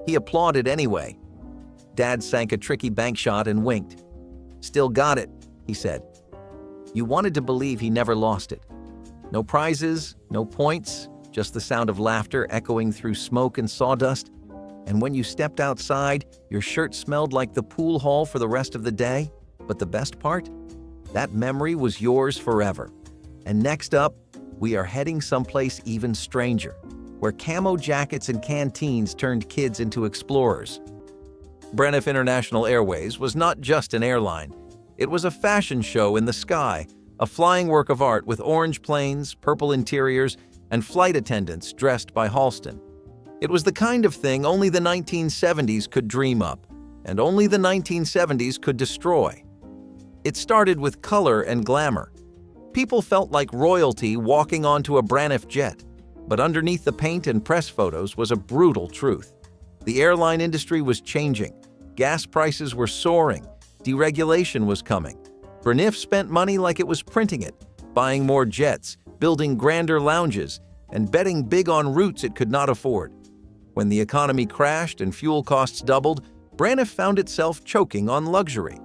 He applauded anyway. Dad sank a tricky bank shot and winked. Still got it, he said. You wanted to believe he never lost it. No prizes, no points, just the sound of laughter echoing through smoke and sawdust. And when you stepped outside, your shirt smelled like the pool hall for the rest of the day. But the best part? That memory was yours forever. And next up, we are heading someplace even stranger, where camo jackets and canteens turned kids into explorers. Braniff International Airways was not just an airline. It was a fashion show in the sky, a flying work of art with orange planes, purple interiors, and flight attendants dressed by Halston. It was the kind of thing only the 1970s could dream up, and only the 1970s could destroy. It started with color and glamour. People felt like royalty walking onto a Braniff jet, but underneath the paint and press photos was a brutal truth. The airline industry was changing. Gas prices were soaring. Deregulation was coming. Braniff spent money like it was printing it, buying more jets, building grander lounges, and betting big on routes it could not afford. When the economy crashed and fuel costs doubled, Braniff found itself choking on luxury.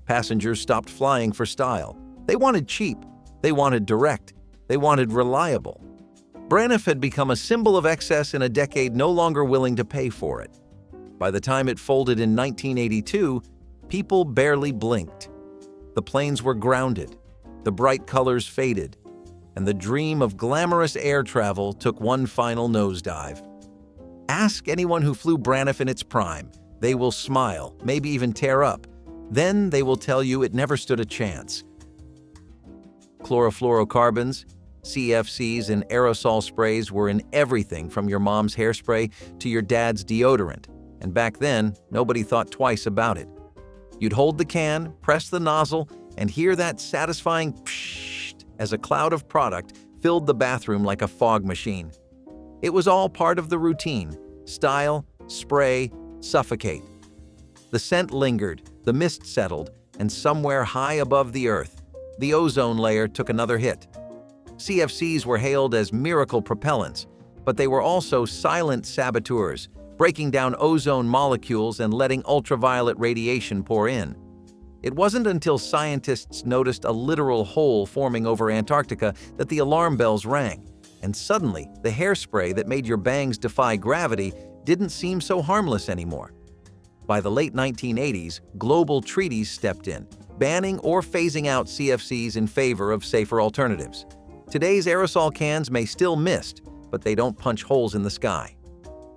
Passengers stopped flying for style. They wanted cheap. They wanted direct. They wanted reliable. Braniff had become a symbol of excess in a decade no longer willing to pay for it. By the time it folded in 1982, people barely blinked. The planes were grounded, the bright colors faded, and the dream of glamorous air travel took one final nosedive. Ask anyone who flew Braniff in its prime. They will smile, maybe even tear up. Then they will tell you it never stood a chance. Chlorofluorocarbons, CFCs, and aerosol sprays were in everything from your mom's hairspray to your dad's deodorant, and back then, nobody thought twice about it. You'd hold the can, press the nozzle, and hear that satisfying pshht as a cloud of product filled the bathroom like a fog machine. It was all part of the routine: style, spray, suffocate. The scent lingered, the mist settled, and somewhere high above the earth, the ozone layer took another hit. CFCs were hailed as miracle propellants, but they were also silent saboteurs, breaking down ozone molecules and letting ultraviolet radiation pour in. It wasn't until scientists noticed a literal hole forming over Antarctica that the alarm bells rang, and suddenly the hairspray that made your bangs defy gravity didn't seem so harmless anymore. By the late 1980s, global treaties stepped in, banning or phasing out CFCs in favor of safer alternatives. Today's aerosol cans may still mist, but they don't punch holes in the sky.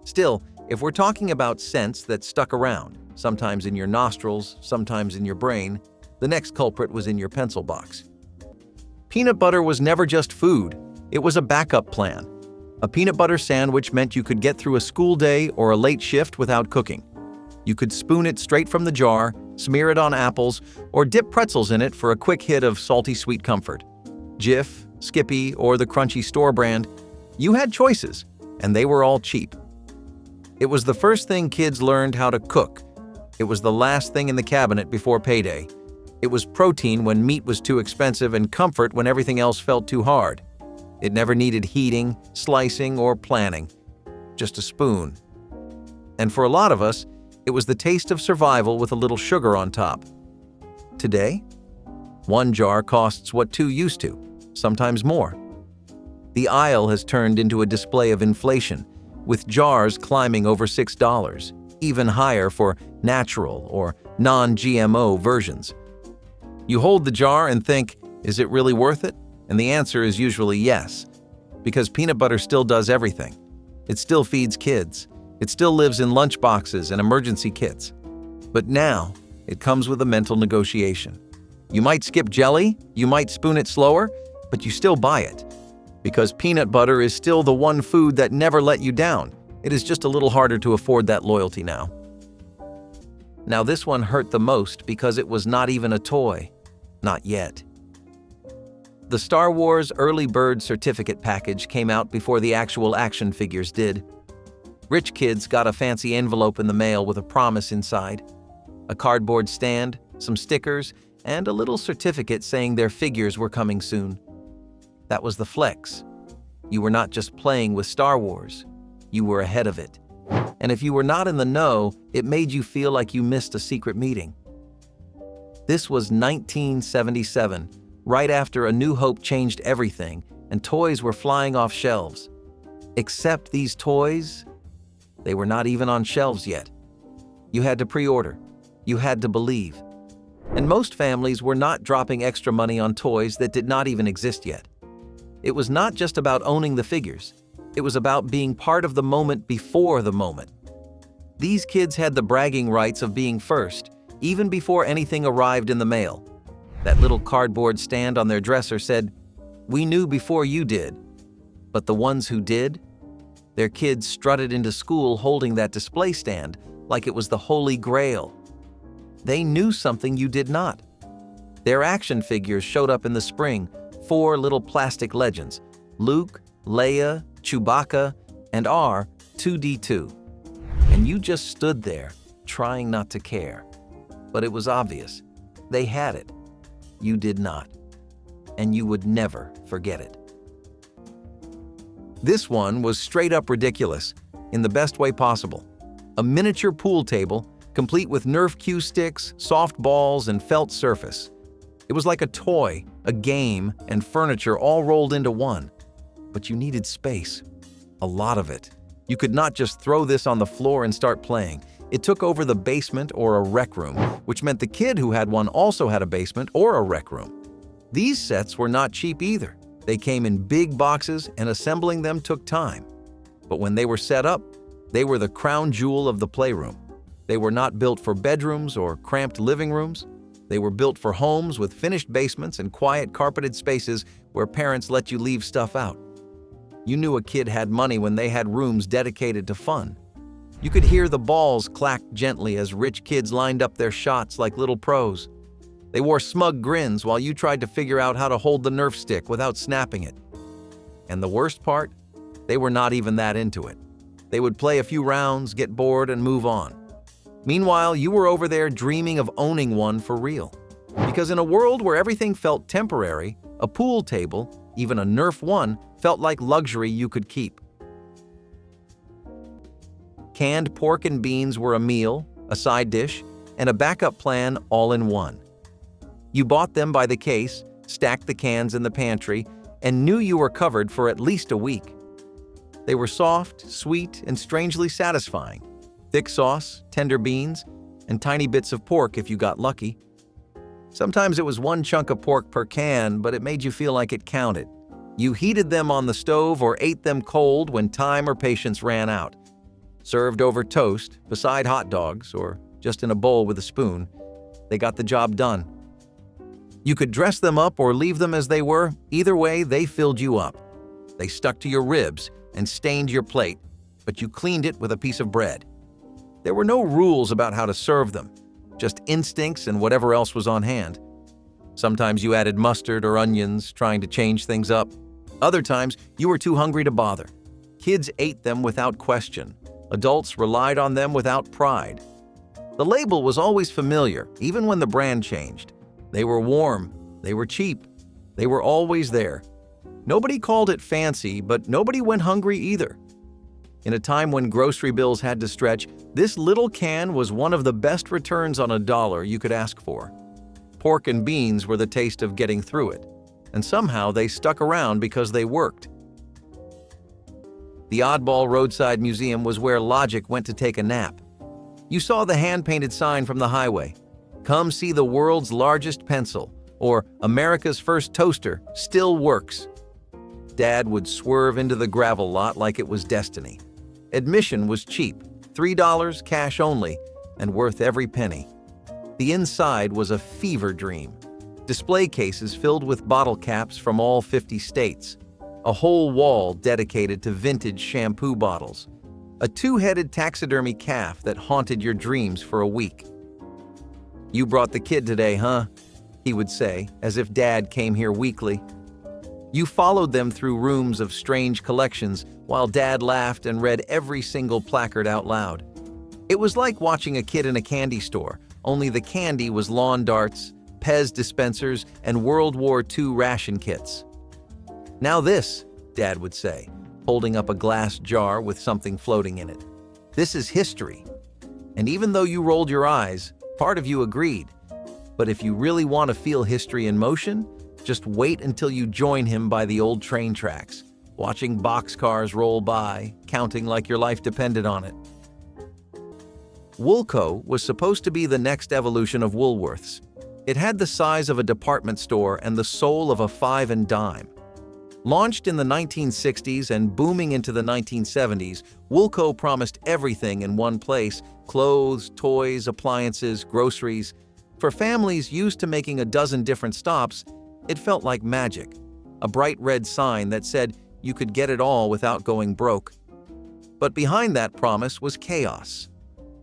Still, if we're talking about scents that stuck around, sometimes in your nostrils, sometimes in your brain, the next culprit was in your pencil box. Peanut butter was never just food, it was a backup plan. A peanut butter sandwich meant you could get through a school day or a late shift without cooking. You could spoon it straight from the jar, smear it on apples, or dip pretzels in it for a quick hit of salty sweet comfort. Jif, Skippy, or the crunchy store brand, you had choices, and they were all cheap. It was the first thing kids learned how to cook. It was the last thing in the cabinet before payday. It was protein when meat was too expensive and comfort when everything else felt too hard. It never needed heating, slicing, or planning. Just a spoon. And for a lot of us, it was the taste of survival with a little sugar on top. Today, one jar costs what two used to, sometimes more. The aisle has turned into a display of inflation, with jars climbing over $6, even higher for natural or non-GMO versions. You hold the jar and think, is it really worth it? And the answer is usually yes, because peanut butter still does everything. It still feeds kids. It still lives in lunchboxes and emergency kits. But now, it comes with a mental negotiation. You might skip jelly, you might spoon it slower, but you still buy it. Because peanut butter is still the one food that never let you down. It is just a little harder to afford that loyalty now. Now this one hurt the most because it was not even a toy. Not yet. The Star Wars early bird certificate package came out before the actual action figures did. Rich kids got a fancy envelope in the mail with a promise inside, a cardboard stand, some stickers, and a little certificate saying their figures were coming soon. That was the flex. You were not just playing with Star Wars, you were ahead of it. And if you were not in the know, it made you feel like you missed a secret meeting. This was 1977, right after A New Hope changed everything and toys were flying off shelves. Except these toys, they were not even on shelves yet. You had to pre-order. You had to believe. And most families were not dropping extra money on toys that did not even exist yet. It was not just about owning the figures. It was about being part of the moment before the moment. These kids had the bragging rights of being first, even before anything arrived in the mail. That little cardboard stand on their dresser said, "We knew before you did." But the ones who did, their kids strutted into school holding that display stand like it was the Holy Grail. They knew something you did not. Their action figures showed up in the spring, 4 little plastic legends, Luke, Leia, Chewbacca, and R2-D2. And you just stood there, trying not to care. But it was obvious. They had it. You did not. And you would never forget it. This one was straight up ridiculous, in the best way possible. A miniature pool table, complete with Nerf cue sticks, soft balls, and felt surface. It was like a toy, a game, and furniture all rolled into one. But you needed space. A lot of it. You could not just throw this on the floor and start playing. It took over the basement or a rec room, which meant the kid who had one also had a basement or a rec room. These sets were not cheap either. They came in big boxes and assembling them took time. But when they were set up, they were the crown jewel of the playroom. They were not built for bedrooms or cramped living rooms. They were built for homes with finished basements and quiet carpeted spaces where parents let you leave stuff out. You knew a kid had money when they had rooms dedicated to fun. You could hear the balls clack gently as rich kids lined up their shots like little pros. They wore smug grins while you tried to figure out how to hold the Nerf stick without snapping it. And the worst part? They were not even that into it. They would play a few rounds, get bored, and move on. Meanwhile, you were over there dreaming of owning one for real. Because in a world where everything felt temporary, a pool table, even a Nerf one, felt like luxury you could keep. Canned pork and beans were a meal, a side dish, and a backup plan all in one. You bought them by the case, stacked the cans in the pantry, and knew you were covered for at least a week. They were soft, sweet, and strangely satisfying. Thick sauce, tender beans, and tiny bits of pork if you got lucky. Sometimes it was one chunk of pork per can, but it made you feel like it counted. You heated them on the stove or ate them cold when time or patience ran out. Served over toast, beside hot dogs, or just in a bowl with a spoon, they got the job done. You could dress them up or leave them as they were. Either way, they filled you up. They stuck to your ribs and stained your plate, but you cleaned it with a piece of bread. There were no rules about how to serve them, just instincts and whatever else was on hand. Sometimes you added mustard or onions, trying to change things up. Other times, you were too hungry to bother. Kids ate them without question. Adults relied on them without pride. The label was always familiar, even when the brand changed. They were warm. They were cheap. They were always there. Nobody called it fancy, but nobody went hungry either. In a time when grocery bills had to stretch, this little can was one of the best returns on $1 you could ask for. Pork and beans were the taste of getting through it, and somehow they stuck around because they worked. The oddball roadside museum was where logic went to take a nap. You saw the hand-painted sign from the highway, "Come see the world's largest pencil," or "America's first toaster still works." Dad would swerve into the gravel lot like it was destiny. Admission was cheap, $3 cash only, and worth every penny. The inside was a fever dream. Display cases filled with bottle caps from all 50 states. A whole wall dedicated to vintage shampoo bottles. A 2-headed taxidermy calf that haunted your dreams for a week. "You brought the kid today, huh?" he would say, as if Dad came here weekly. You followed them through rooms of strange collections while Dad laughed and read every single placard out loud. It was like watching a kid in a candy store, only the candy was lawn darts, Pez dispensers, and World War II ration kits. "Now this," Dad would say, holding up a glass jar with something floating in it. "This is history." And even though you rolled your eyes, part of you agreed. But if you really want to feel history in motion, just wait until you join him by the old train tracks, watching boxcars roll by, counting like your life depended on it. Woolco was supposed to be the next evolution of Woolworths. It had the size of a department store and the soul of a 5 and dime. Launched in the 1960s and booming into the 1970s, Woolco promised everything in one place: clothes, toys, appliances, groceries. For families used to making a dozen different stops, it felt like magic. A bright red sign that said you could get it all without going broke. But behind that promise was chaos.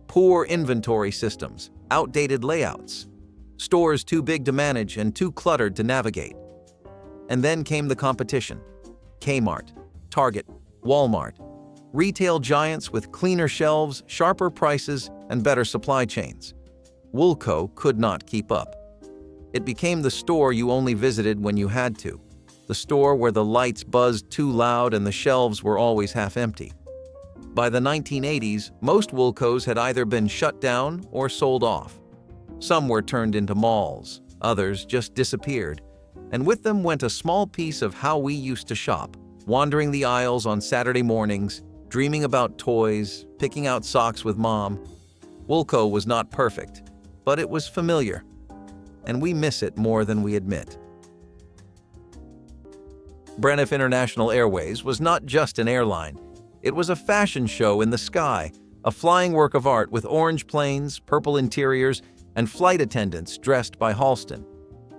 Poor inventory systems, outdated layouts, stores too big to manage and too cluttered to navigate. And then came the competition. Kmart, Target, Walmart. Retail giants with cleaner shelves, sharper prices, and better supply chains. Woolco could not keep up. It became the store you only visited when you had to. The store where the lights buzzed too loud and the shelves were always half empty. By the 1980s, most Woolcos had either been shut down or sold off. Some were turned into malls, others just disappeared. And with them went a small piece of how we used to shop, wandering the aisles on Saturday mornings, dreaming about toys, picking out socks with Mom. Woolco was not perfect, but it was familiar, and we miss it more than we admit. Braniff International Airways was not just an airline. It was a fashion show in the sky, a flying work of art with orange planes, purple interiors, and flight attendants dressed by Halston.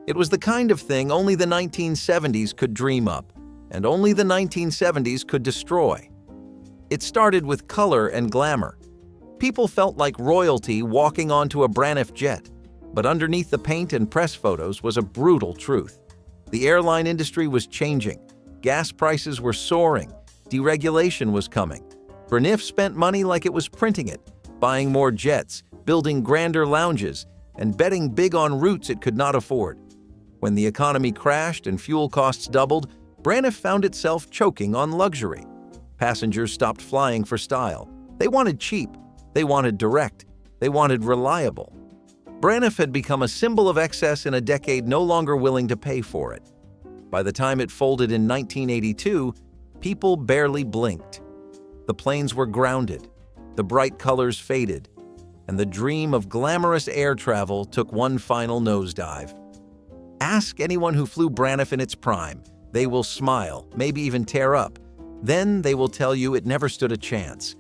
It was the kind of thing only the 1970s could dream up, and only the 1970s could destroy. It started with color and glamour. People felt like royalty walking onto a Braniff jet, but underneath the paint and press photos was a brutal truth. The airline industry was changing. Gas prices were soaring. Deregulation was coming. Braniff spent money like it was printing it, buying more jets, building grander lounges, and betting big on routes it could not afford. When the economy crashed and fuel costs doubled, Braniff found itself choking on luxury. Passengers stopped flying for style. They wanted cheap. They wanted direct. They wanted reliable. Braniff had become a symbol of excess in a decade no longer willing to pay for it. By the time it folded in 1982, people barely blinked. The planes were grounded, the bright colors faded, and the dream of glamorous air travel took one final nosedive. Ask anyone who flew Braniff in its prime. They will smile, maybe even tear up. Then they will tell you it never stood a chance.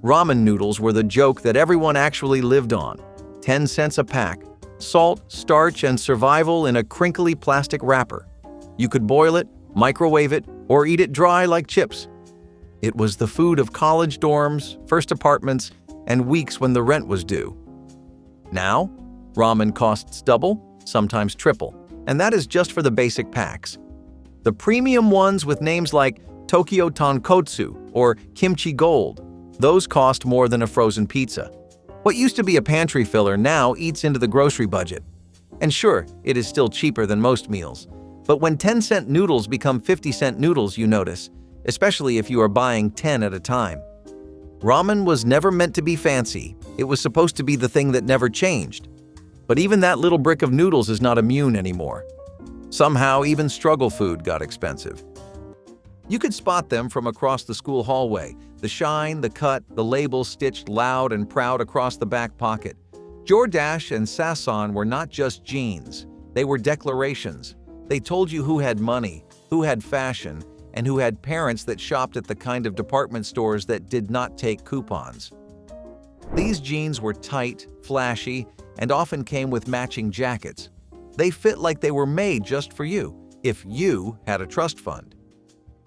Ramen noodles were the joke that everyone actually lived on. 10 cents a pack, salt, starch, and survival in a crinkly plastic wrapper. You could boil it, microwave it, or eat it dry like chips. It was the food of college dorms, first apartments, and weeks when the rent was due. Now, ramen costs double, sometimes triple, and that is just for the basic packs. The premium ones with names like Tokyo Tonkotsu or Kimchi Gold, those cost more than a frozen pizza. What used to be a pantry filler now eats into the grocery budget. And sure, it is still cheaper than most meals. But when 10-cent noodles become 50-cent noodles, you notice, especially if you are buying 10 at a time. Ramen was never meant to be fancy. It was supposed to be the thing that never changed. But even that little brick of noodles is not immune anymore. Somehow, even struggle food got expensive. You could spot them from across the school hallway, the shine, the cut, the labels stitched loud and proud across the back pocket. Jordache and Sasson were not just jeans. They were declarations. They told you who had money, who had fashion, and who had parents that shopped at the kind of department stores that did not take coupons. These jeans were tight, flashy, and often came with matching jackets. They fit like they were made just for you, if you had a trust fund.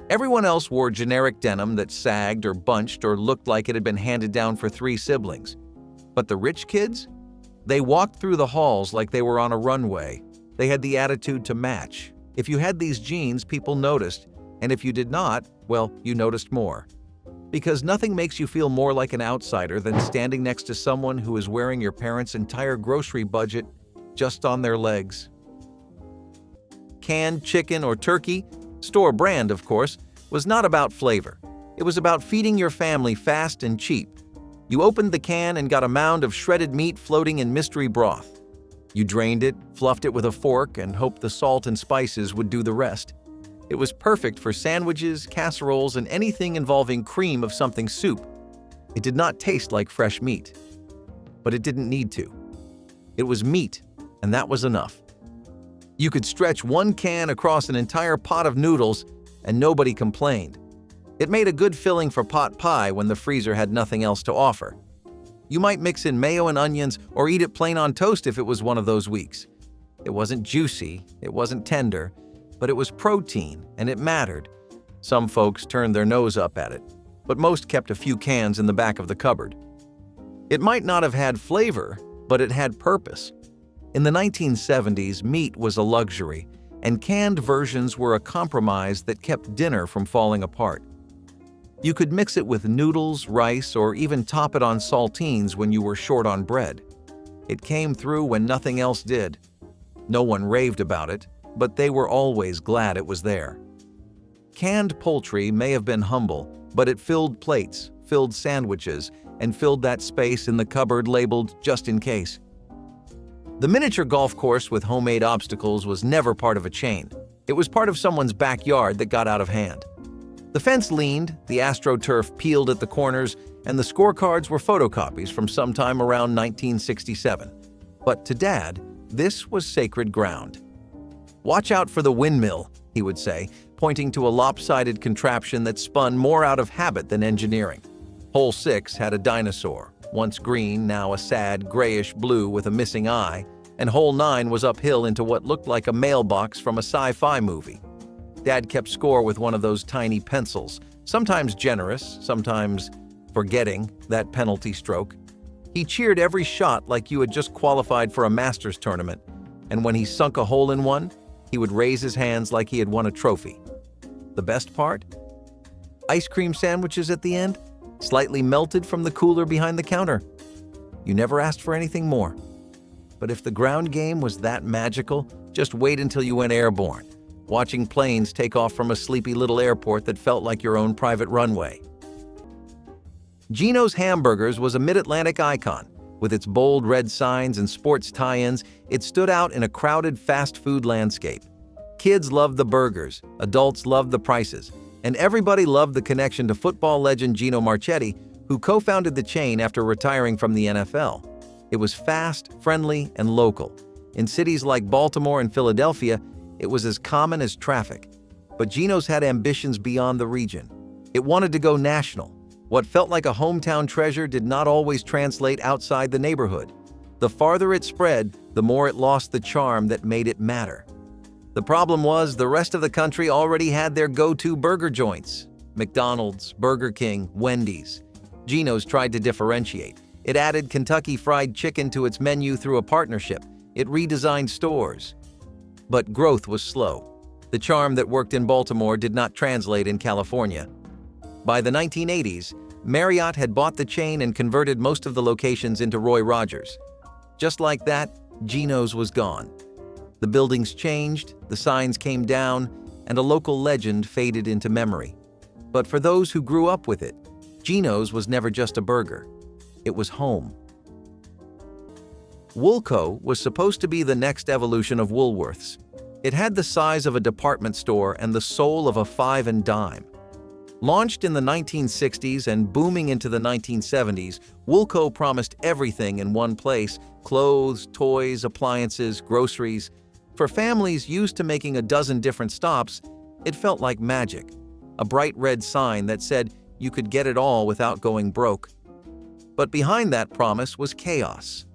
Everyone else wore generic denim that sagged or bunched or looked like it had been handed down for 3 siblings. But the rich kids? They walked through the halls like they were on a runway. They had the attitude to match. If you had these genes, people noticed, and if you did not, well, you noticed more. Because nothing makes you feel more like an outsider than standing next to someone who is wearing your parents' entire grocery budget just on their legs. Canned chicken or turkey, store brand of course, was not about flavor. It was about feeding your family fast and cheap. You opened the can and got a mound of shredded meat floating in mystery broth. You drained it, fluffed it with a fork, and hoped the salt and spices would do the rest. It was perfect for sandwiches, casseroles, and anything involving cream of something soup. It did not taste like fresh meat. But it didn't need to. It was meat, and that was enough. You could stretch one can across an entire pot of noodles, and nobody complained. It made a good filling for pot pie when the freezer had nothing else to offer. You might mix in mayo and onions or eat it plain on toast if it was one of those weeks. It wasn't juicy, it wasn't tender, but it was protein, and it mattered. Some folks turned their nose up at it, but most kept a few cans in the back of the cupboard. It might not have had flavor, but it had purpose. In the 1970s, meat was a luxury, and canned versions were a compromise that kept dinner from falling apart. You could mix it with noodles, rice, or even top it on saltines when you were short on bread. It came through when nothing else did. No one raved about it, but they were always glad it was there. Canned poultry may have been humble, but it filled plates, filled sandwiches, and filled that space in the cupboard labeled "just in case." The miniature golf course with homemade obstacles was never part of a chain. It was part of someone's backyard that got out of hand. The fence leaned, the AstroTurf peeled at the corners, and the scorecards were photocopies from sometime around 1967. But to Dad, this was sacred ground. "Watch out for the windmill," he would say, pointing to a lopsided contraption that spun more out of habit than engineering. Hole 6 had a dinosaur, once green, now a sad grayish blue with a missing eye, and hole 9 was uphill into what looked like a mailbox from a sci-fi movie. Dad kept score with one of those tiny pencils, sometimes generous, sometimes forgetting that penalty stroke. He cheered every shot like you had just qualified for a Masters tournament, and when he sunk a hole in one, he would raise his hands like he had won a trophy. The best part? Ice cream sandwiches at the end, slightly melted from the cooler behind the counter. You never asked for anything more. But if the ground game was that magical, just wait until you went airborne, watching planes take off from a sleepy little airport that felt like your own private runway. Geno's Hamburgers was a mid-Atlantic icon. With its bold red signs and sports tie-ins, it stood out in a crowded fast food landscape. Kids loved the burgers, adults loved the prices, and everybody loved the connection to football legend Gino Marchetti, who co-founded the chain after retiring from the NFL. It was fast, friendly, and local. In cities like Baltimore and Philadelphia, it was as common as traffic. But Geno's had ambitions beyond the region. It wanted to go national. What felt like a hometown treasure did not always translate outside the neighborhood. The farther it spread, the more it lost the charm that made it matter. The problem was the rest of the country already had their go-to burger joints: McDonald's, Burger King, Wendy's. Geno's tried to differentiate. It added Kentucky Fried Chicken to its menu through a partnership. It redesigned stores. But growth was slow. The charm that worked in Baltimore did not translate in California. By the 1980s, Marriott had bought the chain and converted most of the locations into Roy Rogers. Just like that, Geno's was gone. The buildings changed, the signs came down, and a local legend faded into memory. But for those who grew up with it, Geno's was never just a burger. It was home. Woolco was supposed to be the next evolution of Woolworths. It had the size of a department store and the soul of a five and dime. Launched in the 1960s and booming into the 1970s, Woolco promised everything in one place: clothes, toys, appliances, groceries. For families used to making a dozen different stops, it felt like magic. A bright red sign that said you could get it all without going broke. But behind that promise was chaos.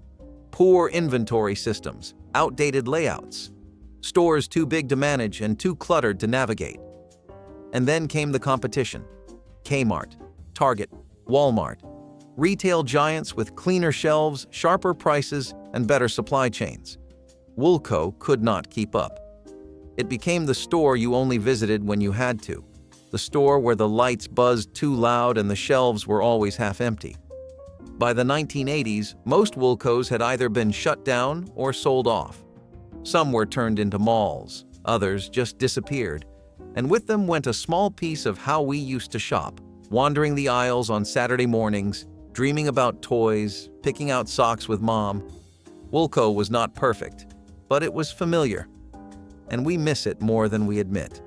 Poor inventory systems, outdated layouts, stores too big to manage and too cluttered to navigate. And then came the competition: Kmart, Target, Walmart, retail giants with cleaner shelves, sharper prices, and better supply chains. Woolco could not keep up. It became the store you only visited when you had to, the store where the lights buzzed too loud and the shelves were always half empty. By the 1980s, most Woolcos had either been shut down or sold off. Some were turned into malls, others just disappeared, and with them went a small piece of how we used to shop, wandering the aisles on Saturday mornings, dreaming about toys, picking out socks with mom. Woolco was not perfect, but it was familiar, and we miss it more than we admit.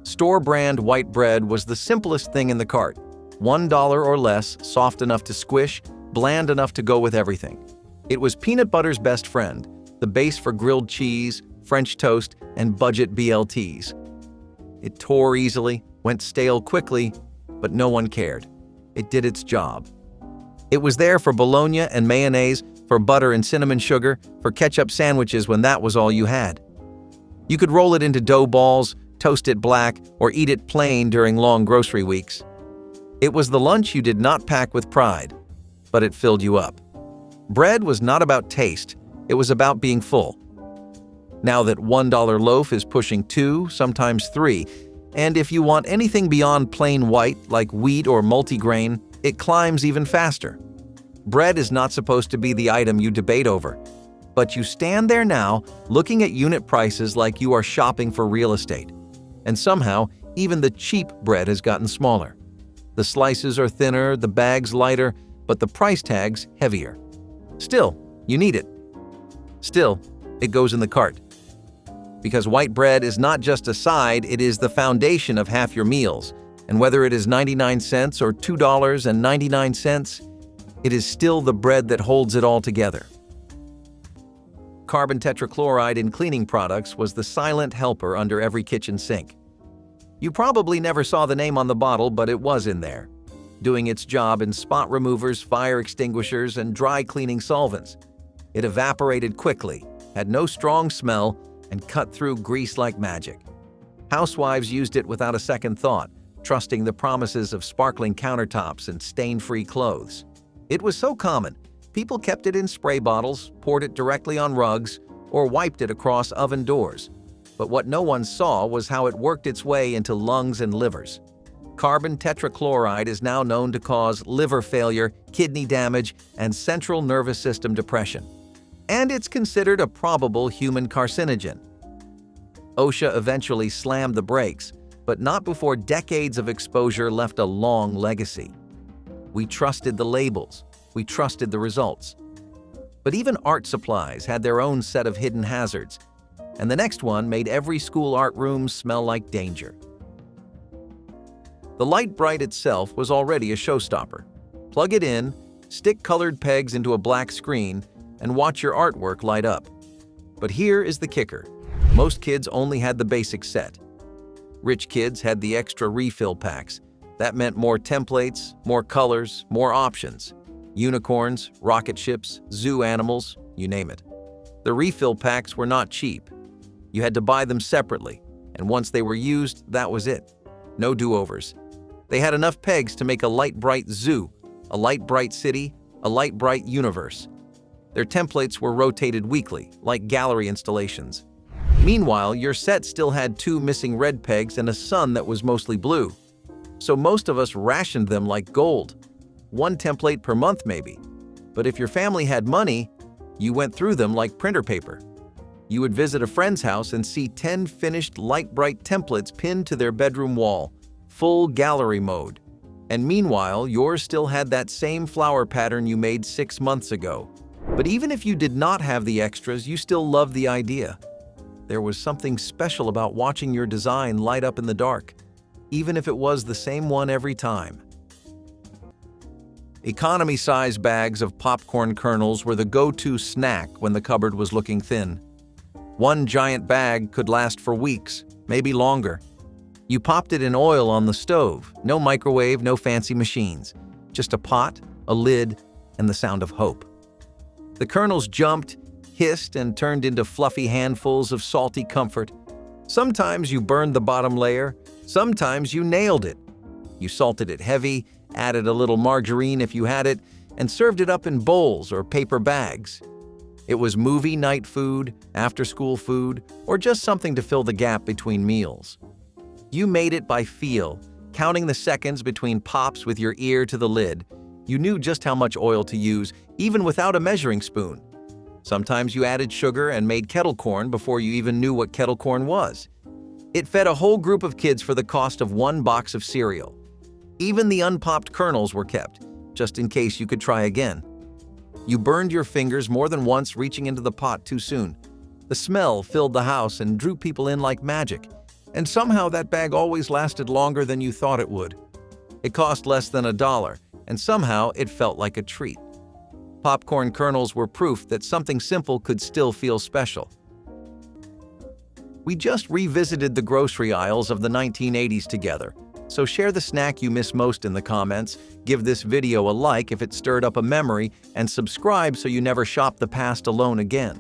Store-brand white bread was the simplest thing in the cart. $1 or less, soft enough to squish, bland enough to go with everything. It was peanut butter's best friend, the base for grilled cheese, French toast, and budget BLTs. It tore easily, went stale quickly, but no one cared. It did its job. It was there for bologna and mayonnaise, for butter and cinnamon sugar, for ketchup sandwiches when that was all you had. You could roll it into dough balls, toast it black, or eat it plain during long grocery weeks. It was the lunch you did not pack with pride, but it filled you up. Bread was not about taste, it was about being full. Now that $1 loaf is pushing 2, sometimes 3, and if you want anything beyond plain white, like wheat or multigrain, it climbs even faster. Bread is not supposed to be the item you debate over, but you stand there now looking at unit prices like you are shopping for real estate. And somehow, even the cheap bread has gotten smaller. The slices are thinner, the bags lighter, but the price tags heavier. Still, you need it. Still, it goes in the cart. Because white bread is not just a side, it is the foundation of half your meals. And whether it is 99 cents or $2.99, it is still the bread that holds it all together. Carbon tetrachloride in cleaning products was the silent helper under every kitchen sink. You probably never saw the name on the bottle, but it was in there, doing its job in spot removers, fire extinguishers, and dry cleaning solvents. It evaporated quickly, had no strong smell, and cut through grease like magic. Housewives used it without a second thought, trusting the promises of sparkling countertops and stain-free clothes. It was so common, people kept it in spray bottles, poured it directly on rugs, or wiped it across oven doors. But what no one saw was how it worked its way into lungs and livers. Carbon tetrachloride is now known to cause liver failure, kidney damage, and central nervous system depression. And it's considered a probable human carcinogen. OSHA eventually slammed the brakes, but not before decades of exposure left a long legacy. We trusted the labels, we trusted the results. But even art supplies had their own set of hidden hazards, and the next one made every school art room smell like danger. The Light Bright itself was already a showstopper. Plug it in, stick colored pegs into a black screen, and watch your artwork light up. But here is the kicker. Most kids only had the basic set. Rich kids had the extra refill packs. That meant more templates, more colors, more options. Unicorns, rocket ships, zoo animals, you name it. The refill packs were not cheap. You had to buy them separately, and once they were used, that was it. No do-overs. They had enough pegs to make a Light Bright zoo, a Light Bright city, a Light Bright universe. Their templates were rotated weekly, like gallery installations. Meanwhile, your set still had 2 missing red pegs and a sun that was mostly blue. So most of us rationed them like gold. 1 template per month maybe. But if your family had money, you went through them like printer paper. You would visit a friend's house and see 10 finished Light Bright templates pinned to their bedroom wall, full gallery mode. And meanwhile, yours still had that same flower pattern you made 6 months ago. But even if you did not have the extras, you still loved the idea. There was something special about watching your design light up in the dark, even if it was the same one every time. Economy-size bags of popcorn kernels were the go-to snack when the cupboard was looking thin. 1 giant bag could last for weeks, maybe longer. You popped it in oil on the stove, no microwave, no fancy machines, just a pot, a lid, and the sound of hope. The kernels jumped, hissed, and turned into fluffy handfuls of salty comfort. Sometimes you burned the bottom layer, sometimes you nailed it. You salted it heavy, added a little margarine if you had it, and served it up in bowls or paper bags. It was movie night food, after-school food, or just something to fill the gap between meals. You made it by feel, counting the seconds between pops with your ear to the lid. You knew just how much oil to use, even without a measuring spoon. Sometimes you added sugar and made kettle corn before you even knew what kettle corn was. It fed a whole group of kids for the cost of one box of cereal. Even the unpopped kernels were kept, just in case you could try again. You burned your fingers more than once reaching into the pot too soon. The smell filled the house and drew people in like magic, and somehow that bag always lasted longer than you thought it would. It cost less than $1, and somehow it felt like a treat. Popcorn kernels were proof that something simple could still feel special. We just revisited the grocery aisles of the 1980s together, so share the snack you miss most in the comments, give this video a like if it stirred up a memory, and subscribe so you never shop the past alone again.